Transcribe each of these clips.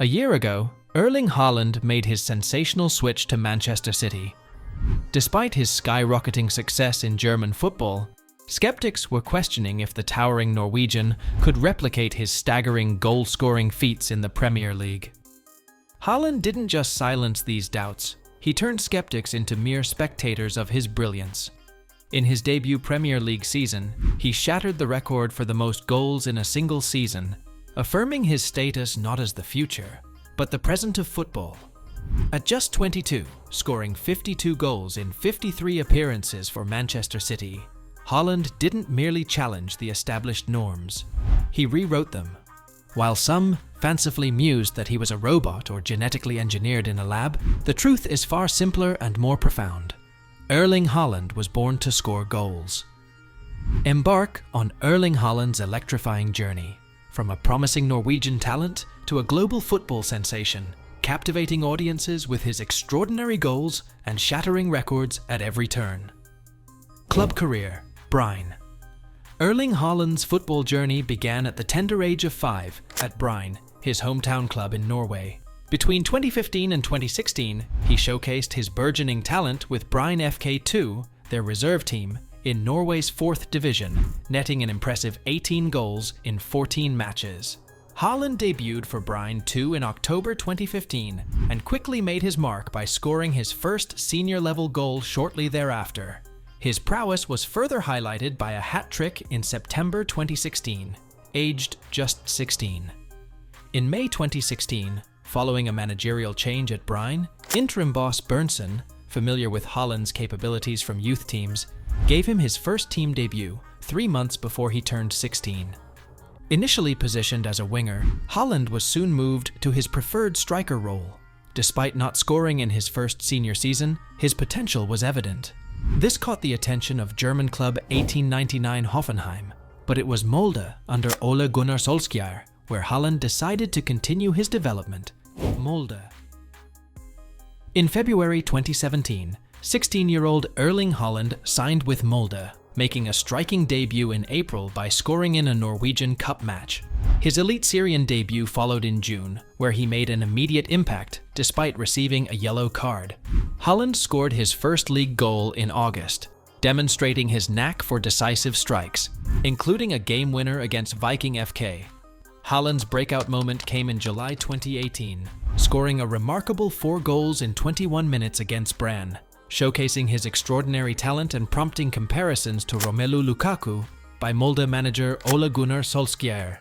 A year ago, Erling Haaland made his sensational switch to Manchester City. Despite his skyrocketing success in German football, skeptics were questioning if the towering Norwegian could replicate his staggering goal-scoring feats in the Premier League. Haaland didn't just silence these doubts, he turned skeptics into mere spectators of his brilliance. In his debut Premier League season, he shattered the record for the most goals in a single season, affirming his status not as the future, but the present of football. At just 22, scoring 52 goals in 53 appearances for Manchester City, Haaland didn't merely challenge the established norms, he rewrote them. While some fancifully mused that he was a robot or genetically engineered in a lab, the truth is far simpler and more profound. Erling Haaland was born to score goals. Embark on Erling Haaland's electrifying journey, from a promising Norwegian talent to a global football sensation, captivating audiences with his extraordinary goals and shattering records at every turn. Club career, Bryne. Erling Haaland's football journey began at the tender age of 5 at Bryne, his hometown club in Norway. Between 2015 and 2016, he showcased his burgeoning talent with Bryne FK 2, their reserve team, in Norway's 4th division, netting an impressive 18 goals in 14 matches. Haaland debuted for Bryne 2 in October 2015 and quickly made his mark by scoring his first senior-level goal shortly thereafter. His prowess was further highlighted by a hat-trick in September 2016, aged just 16. In May 2016, following a managerial change at Bryne, interim boss Berntsen, familiar with Haaland's capabilities from youth teams, gave him his first team debut 3 months before he turned 16. Initially positioned as a winger, Haaland was soon moved to his preferred striker role. Despite not scoring in his first senior season, his potential was evident. This caught the attention of German club 1899 Hoffenheim, but it was Molde under Ole Gunnar Solskjaer where Haaland decided to continue his development. Molde. In February 2017, 16-year-old Erling Haaland signed with Molde, making a striking debut in April by scoring in a Norwegian Cup match. His elite Syrian debut followed in June, where he made an immediate impact despite receiving a yellow card. Haaland scored his first league goal in August, demonstrating his knack for decisive strikes, including a game winner against Viking FK. Haaland's breakout moment came in July 2018, scoring a remarkable 4 goals in 21 minutes against Brann, showcasing his extraordinary talent and prompting comparisons to Romelu Lukaku by Molde manager Ole Gunnar Solskjaer.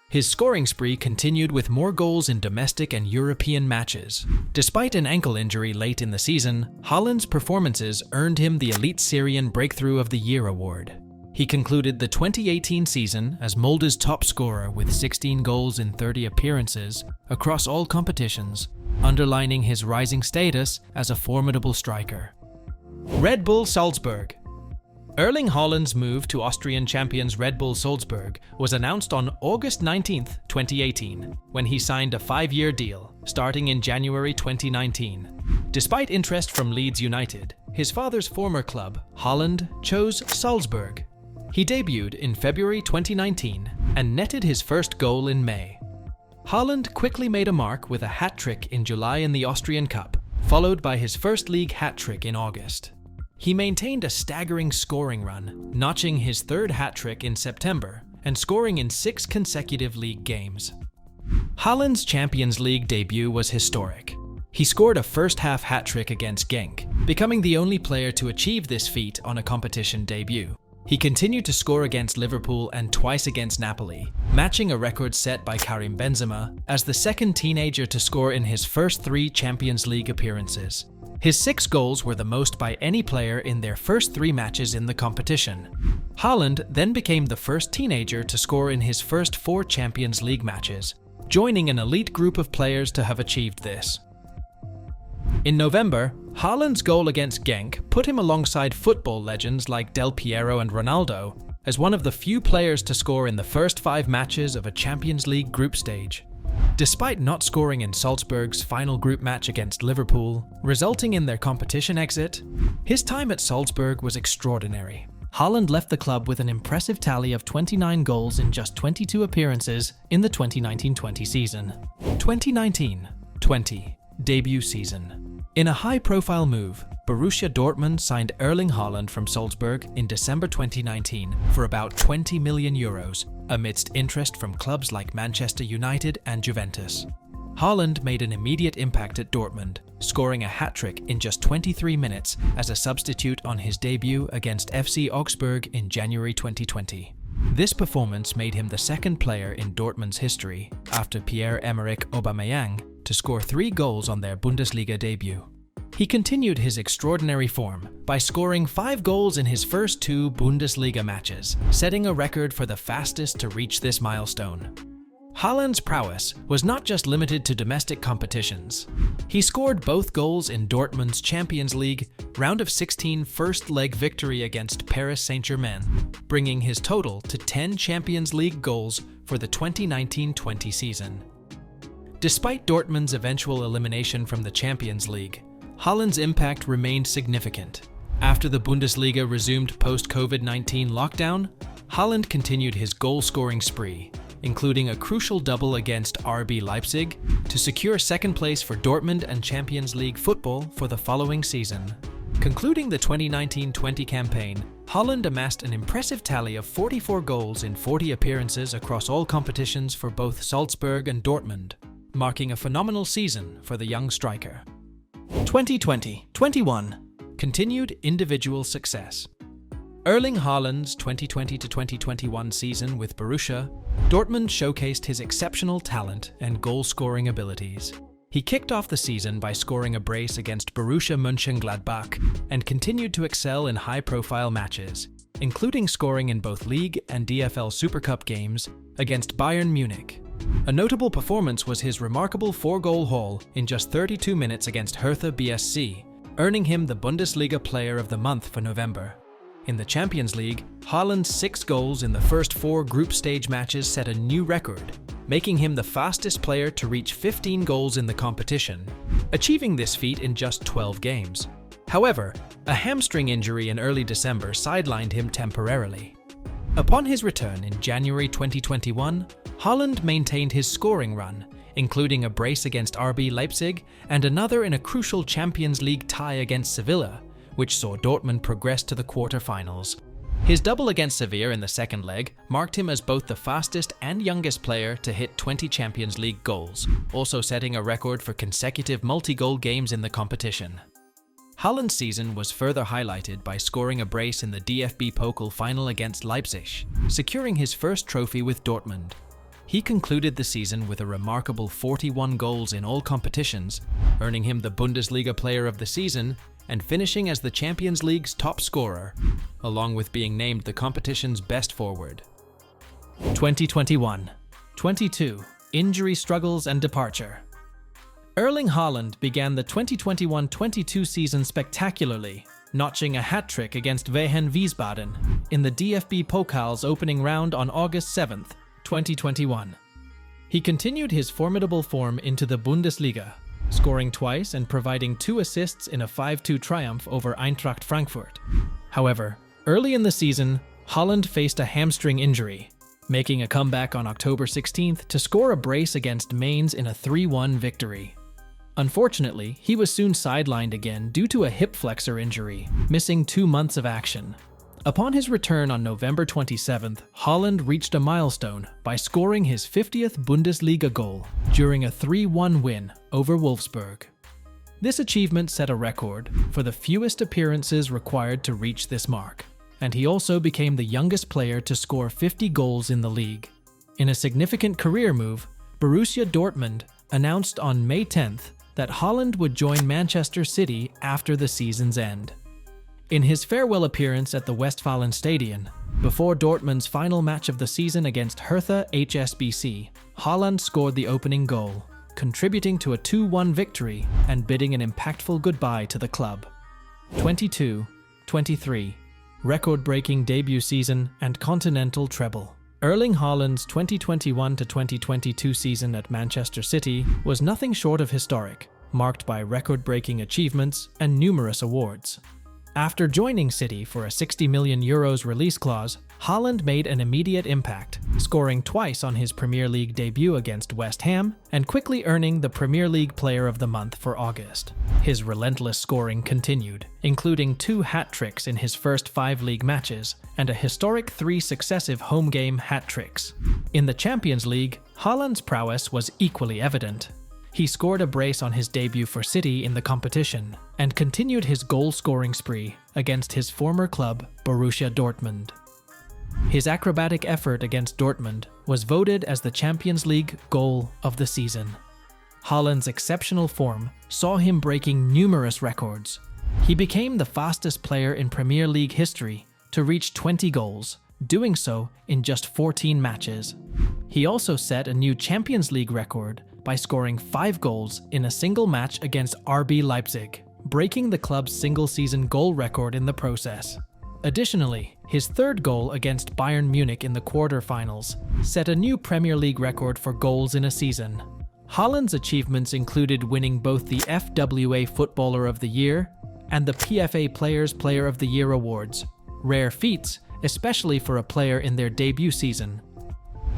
His scoring spree continued with more goals in domestic and European matches. Despite an ankle injury late in the season, Haaland's performances earned him the Elite Syrian Breakthrough of the Year award. He concluded the 2018 season as Molde's top scorer with 16 goals in 30 appearances across all competitions, underlining his rising status as a formidable striker. Red Bull Salzburg. Erling Haaland's move to Austrian champions Red Bull Salzburg was announced on August 19, 2018, when he signed a 5-year deal, starting in January 2019. Despite interest from Leeds United, his father's former club, Haaland, chose Salzburg. He debuted in February 2019 and netted his first goal in May. Haaland quickly made a mark with a hat-trick in July in the Austrian Cup, followed by his first league hat-trick in August. He maintained a staggering scoring run, notching his 3rd hat-trick in September and scoring in 6 consecutive league games. Haaland's Champions League debut was historic. He scored a first-half hat-trick against Genk, becoming the only player to achieve this feat on a competition debut. He continued to score against Liverpool and twice against Napoli, matching a record set by Karim Benzema as the second teenager to score in his first 3 Champions League appearances. His 6 goals were the most by any player in their first 3 matches in the competition. Haaland then became the first teenager to score in his first 4 Champions League matches, joining an elite group of players to have achieved this. In November, Haaland's goal against Genk put him alongside football legends like Del Piero and Ronaldo as one of the few players to score in the first 5 matches of a Champions League group stage. Despite not scoring in Salzburg's final group match against Liverpool, resulting in their competition exit, his time at Salzburg was extraordinary. Haaland left the club with an impressive tally of 29 goals in just 22 appearances in the 2019-20 season. 2019-20 debut season. In a high-profile move, Borussia Dortmund signed Erling Haaland from Salzburg in December 2019 for about €20 million, amidst interest from clubs like Manchester United and Juventus. Haaland made an immediate impact at Dortmund, scoring a hat-trick in just 23 minutes as a substitute on his debut against FC Augsburg in January 2020. This performance made him the second player in Dortmund's history, after Pierre-Emerick Aubameyang, to score 3 goals on their Bundesliga debut. He continued his extraordinary form by scoring 5 goals in his first 2 Bundesliga matches, setting a record for the fastest to reach this milestone. Haaland's prowess was not just limited to domestic competitions. He scored both goals in Dortmund's Champions League round of 16 first-leg victory against Paris Saint-Germain, bringing his total to 10 Champions League goals for the 2019-20 season. Despite Dortmund's eventual elimination from the Champions League, Haaland's impact remained significant. After the Bundesliga resumed post-COVID-19 lockdown, Haaland continued his goal-scoring spree, including a crucial double against RB Leipzig to secure second place for Dortmund and Champions League football for the following season. Concluding the 2019-20 campaign, Haaland amassed an impressive tally of 44 goals in 40 appearances across all competitions for both Salzburg and Dortmund, marking a phenomenal season for the young striker. 2020-21 continued individual success. Erling Haaland's 2020-2021 season with Borussia Dortmund showcased his exceptional talent and goal-scoring abilities. He kicked off the season by scoring a brace against Borussia Mönchengladbach and continued to excel in high-profile matches, including scoring in both League and DFL Super Cup games against Bayern Munich. A notable performance was his remarkable 4-goal haul in just 32 minutes against Hertha BSC, earning him the Bundesliga Player of the Month for November. In the Champions League, Haaland's 6 goals in the first 4 group stage matches set a new record, making him the fastest player to reach 15 goals in the competition, achieving this feat in just 12 games. However, a hamstring injury in early December sidelined him temporarily. Upon his return in January 2021, Haaland maintained his scoring run, including a brace against RB Leipzig and another in a crucial Champions League tie against Sevilla, which saw Dortmund progress to the quarter-finals. His double against Sevilla in the second leg marked him as both the fastest and youngest player to hit 20 Champions League goals, also setting a record for consecutive multi-goal games in the competition. Haaland's season was further highlighted by scoring a brace in the DFB Pokal final against Leipzig, securing his first trophy with Dortmund. He concluded the season with a remarkable 41 goals in all competitions, earning him the Bundesliga Player of the Season and finishing as the Champions League's top scorer, along with being named the competition's best forward. 2021-22 Injury struggles and departure. Erling Haaland began the 2021-22 season spectacularly, notching a hat-trick against Wehen Wiesbaden in the DFB Pokal's opening round on August 7, 2021. He continued his formidable form into the Bundesliga, scoring twice and providing 2 assists in a 5-2 triumph over Eintracht Frankfurt. However, early in the season, Haaland faced a hamstring injury, making a comeback on October 16th to score a brace against Mainz in a 3-1 victory. Unfortunately, he was soon sidelined again due to a hip flexor injury, missing 2 months of action. Upon his return on November 27th, Haaland reached a milestone by scoring his 50th Bundesliga goal during a 3-1 win over Wolfsburg. This achievement set a record for the fewest appearances required to reach this mark, and he also became the youngest player to score 50 goals in the league. In a significant career move, Borussia Dortmund announced on May 10th that Haaland would join Manchester City after the season's end. In his farewell appearance at the Westfalenstadion, before Dortmund's final match of the season against Hertha HSBC, Haaland scored the opening goal, contributing to a 2-1 victory and bidding an impactful goodbye to the club. 22-23 Record-breaking debut season and continental treble. Erling Haaland's 2021-2022 season at Manchester City was nothing short of historic, marked by record-breaking achievements and numerous awards. After joining City for a €60 million release clause, Haaland made an immediate impact, scoring twice on his Premier League debut against West Ham and quickly earning the Premier League Player of the Month for August. His relentless scoring continued, including 2 hat-tricks in his first 5 league matches and a historic 3 successive home game hat-tricks. In the Champions League, Haaland's prowess was equally evident. He scored a brace on his debut for City in the competition and continued his goal-scoring spree against his former club, Borussia Dortmund. His acrobatic effort against Dortmund was voted as the Champions League goal of the season. Haaland's exceptional form saw him breaking numerous records. He became the fastest player in Premier League history to reach 20 goals, doing so in just 14 matches. He also set a new Champions League record by scoring 5 goals in a single match against RB Leipzig, breaking the club's single-season goal record in the process. Additionally, his 3rd goal against Bayern Munich in the quarter-finals set a new Premier League record for goals in a season. Haaland's achievements included winning both the FWA Footballer of the Year and the PFA Players Player of the Year awards, rare feats, especially for a player in their debut season.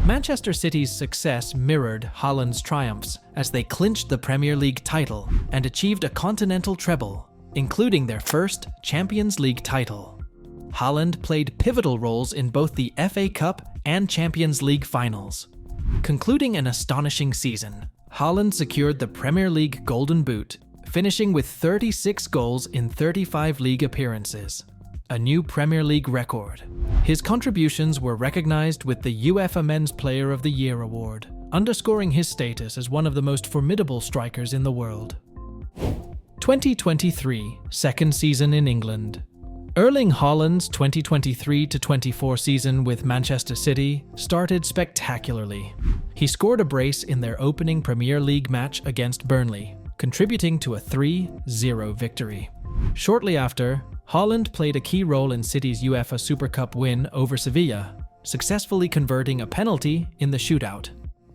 Manchester City's success mirrored Haaland's triumphs as they clinched the Premier League title and achieved a continental treble, including their first Champions League title. Haaland played pivotal roles in both the FA Cup and Champions League finals. Concluding an astonishing season, Haaland secured the Premier League Golden Boot, finishing with 36 goals in 35 league appearances, a new Premier League record. His contributions were recognized with the UEFA Men's Player of the Year award, underscoring his status as one of the most formidable strikers in the world. 2023, second season in England. Erling Haaland's 2023-24 season with Manchester City started spectacularly. He scored a brace in their opening Premier League match against Burnley, contributing to a 3-0 victory. Shortly after, Haaland played a key role in City's UEFA Super Cup win over Sevilla, successfully converting a penalty in the shootout.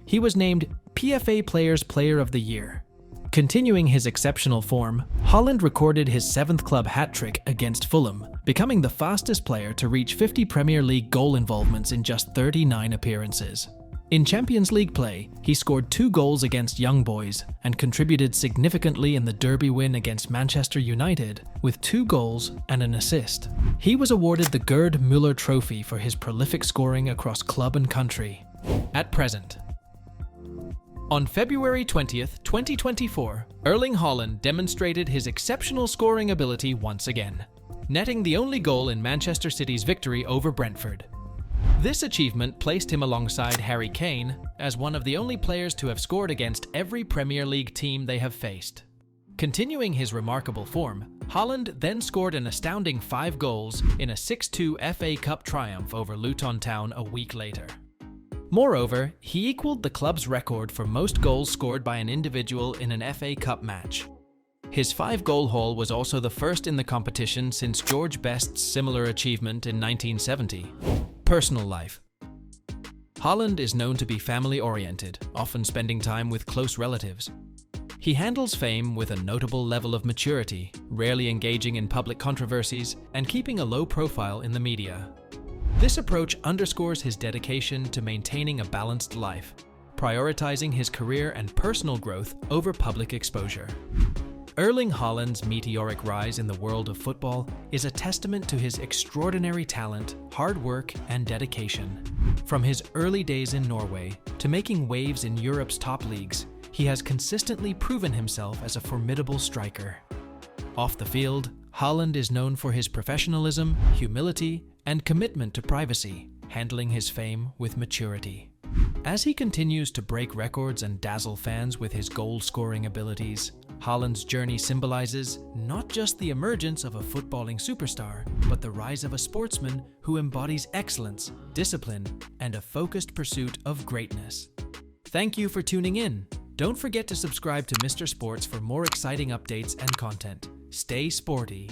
He was named PFA Players Player of the Year. Continuing his exceptional form, Haaland recorded his 7th club hat-trick against Fulham, becoming the fastest player to reach 50 Premier League goal involvements in just 39 appearances. In Champions League play, he scored 2 goals against Young Boys and contributed significantly in the derby win against Manchester United with 2 goals and an assist. He was awarded the Gerd Müller Trophy for his prolific scoring across club and country. At present. On February 20th, 2024, Erling Haaland demonstrated his exceptional scoring ability once again, netting the only goal in Manchester City's victory over Brentford. This achievement placed him alongside Harry Kane as one of the only players to have scored against every Premier League team they have faced. Continuing his remarkable form, Haaland then scored an astounding 5 goals in a 6-2 FA Cup triumph over Luton Town a week later. Moreover, he equaled the club's record for most goals scored by an individual in an FA Cup match. His 5-goal haul was also the first in the competition since George Best's similar achievement in 1970. Personal life. Haaland is known to be family-oriented, often spending time with close relatives. He handles fame with a notable level of maturity, rarely engaging in public controversies, and keeping a low profile in the media. This approach underscores his dedication to maintaining a balanced life, prioritizing his career and personal growth over public exposure. Erling Haaland's meteoric rise in the world of football is a testament to his extraordinary talent, hard work, and dedication. From his early days in Norway to making waves in Europe's top leagues, he has consistently proven himself as a formidable striker. Off the field, Haaland is known for his professionalism, humility, and commitment to privacy, handling his fame with maturity. As he continues to break records and dazzle fans with his goal-scoring abilities, Haaland's journey symbolizes not just the emergence of a footballing superstar, but the rise of a sportsman who embodies excellence, discipline, and a focused pursuit of greatness. Thank you for tuning in. Don't forget to subscribe to Mr. Sports for more exciting updates and content. Stay sporty.